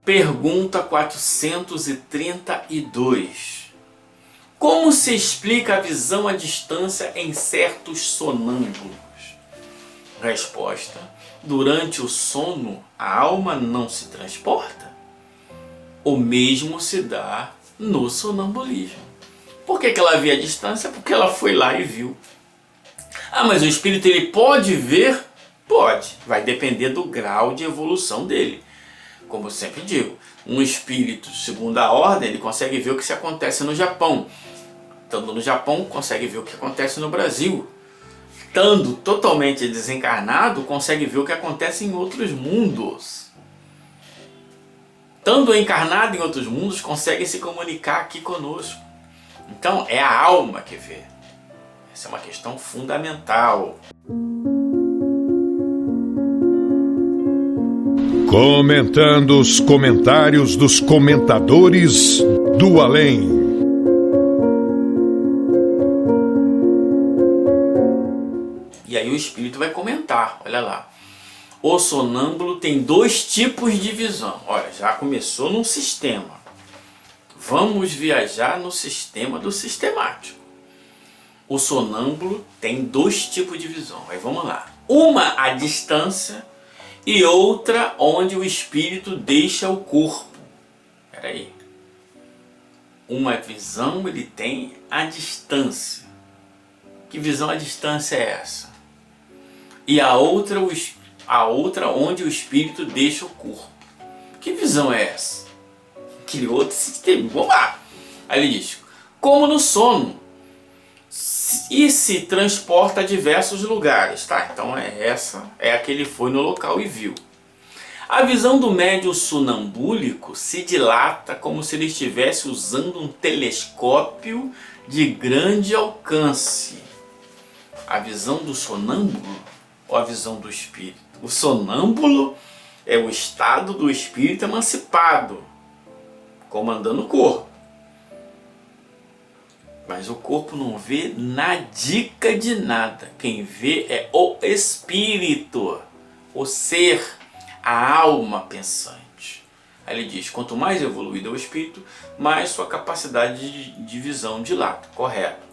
Pergunta 432. Como se explica a visão à distância em certos sonâmbulos? Resposta: durante o sono, a alma não se transporta. O mesmo se dá no sonambulismo. Por que ela vê a distância? Porque ela foi lá e viu. Ah, mas o espírito ele pode ver? Pode. Vai depender do grau de evolução dele. Como eu sempre digo, um espírito segunda ordem, ele consegue ver o que se acontece no Japão. Estando no Japão, consegue ver o que acontece no Brasil. Estando totalmente desencarnado, consegue ver o que acontece em outros mundos. Estando encarnado em outros mundos, consegue se comunicar aqui conosco. Então, é a alma que vê. Essa é uma questão fundamental. Comentando os comentários dos comentadores do além. E aí o espírito vai comentar, olha lá. O sonâmbulo tem 2 tipos de visão. Olha, já começou num sistema. Vamos viajar no sistema do sistemático. O sonâmbulo tem 2 tipos de visão. Aí vamos lá. Uma à distância e outra onde o espírito deixa o corpo. Espera aí. Uma visão ele tem à distância. Que visão à distância é essa? E a outra onde o espírito deixa o corpo. Que visão é essa? Aquele outro sistema. Vamos lá. Aí ele diz: como no sono, e se transporta a diversos lugares. Tá, então essa é a que ele foi no local e viu. A visão do médium sonambúlico se dilata como se ele estivesse usando um telescópio de grande alcance. A visão do sonâmbulo ou a visão do espírito? O sonâmbulo é o estado do espírito emancipado, comandando o corpo. Mas o corpo não vê nadica de nada. Quem vê é o espírito, o ser, a alma pensante. Aí ele diz, quanto mais evoluído é o espírito, mais sua capacidade de visão dilata. Correto.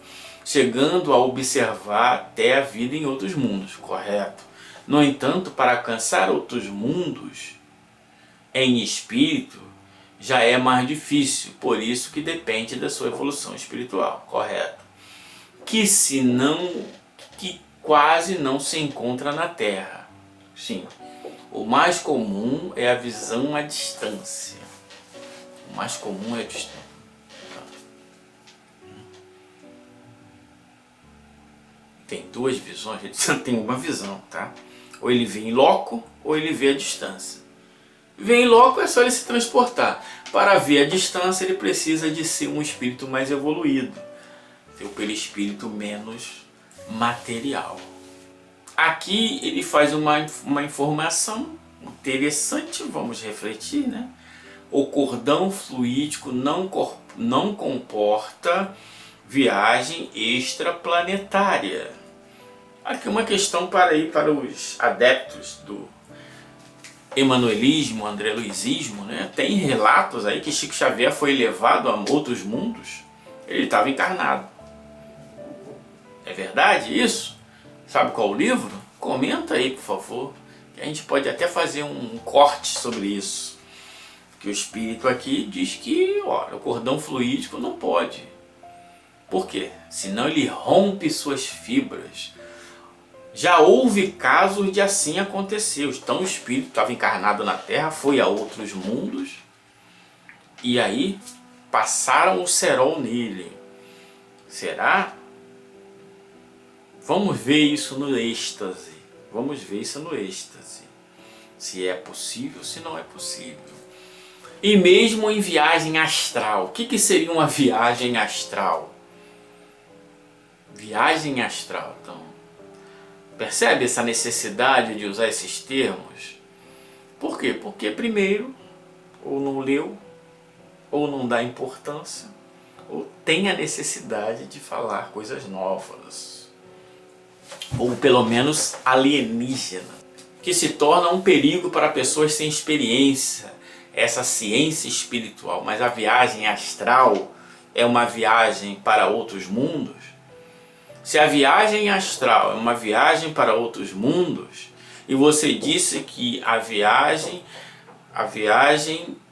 Chegando a observar até a vida em outros mundos. Correto. No entanto, para alcançar outros mundos em espírito, já é mais difícil, por isso que depende da sua evolução espiritual, correto? Que quase não se encontra na Terra. Sim, o mais comum é a visão à distância. O mais comum é a distância. Tem 2 visões, ele só tem uma visão, tá? Ou ele vê em loco, ou ele vê à distância. Ver em loco é só ele se transportar. Para ver a distância ele precisa de ser um espírito mais evoluído. Ter o perispírito menos material. Aqui ele faz uma informação interessante, vamos refletir, né? O cordão fluídico não comporta viagem extraplanetária. Aqui uma questão para os adeptos do emanuelismo, andreluizismo, né? Tem relatos aí que Chico Xavier foi levado a outros mundos, ele estava encarnado. É verdade isso? Sabe qual o livro? Comenta aí, por favor, que a gente pode até fazer um corte sobre isso. Que o espírito aqui diz que, olha, o cordão fluídico não pode. Por quê? Senão ele rompe suas fibras. Já houve casos de assim acontecer. Então o espírito estava encarnado na Terra, foi a outros mundos e aí passaram o cerol nele. Será? Vamos ver isso no êxtase. Vamos ver isso no êxtase. Se é possível, se não é possível. E mesmo em viagem astral. O que seria uma viagem astral? Viagem astral, então. Percebe essa necessidade de usar esses termos? Por quê? Porque primeiro, ou não leu, ou não dá importância, ou tem a necessidade de falar coisas novas. Ou pelo menos alienígena. Que se torna um perigo para pessoas sem experiência. essa ciência espiritual, mas a viagem astral é uma viagem para outros mundos? Se a viagem astral é uma viagem para outros mundos, e você disse que a viagem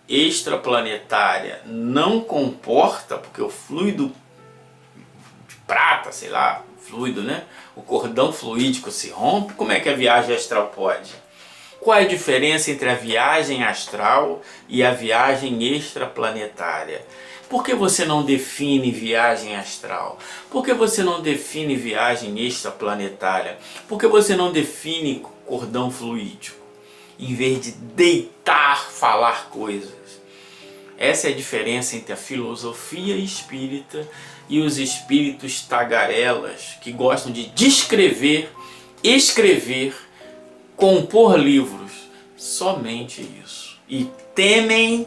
extraplanetária não comporta, porque o fluido de prata, sei lá, fluido, né? O cordão fluídico se rompe, como é que a viagem astral pode? Qual é a diferença entre a viagem astral e a viagem extraplanetária? Por que você não define viagem astral? Por que você não define viagem extraplanetária? Por que você não define cordão fluídico? Em vez de deitar, falar coisas. Essa é a diferença entre a filosofia espírita e os espíritos tagarelas, que gostam de descrever, escrever, compor livros. Somente isso. E temem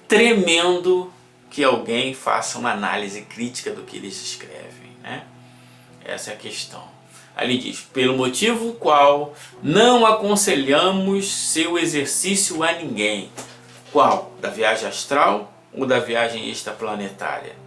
tremendo que alguém faça uma análise crítica do que eles escrevem, né? Essa é a questão. Ali diz, pelo motivo qual não aconselhamos seu exercício a ninguém. Qual? Da viagem astral ou da viagem extraplanetária?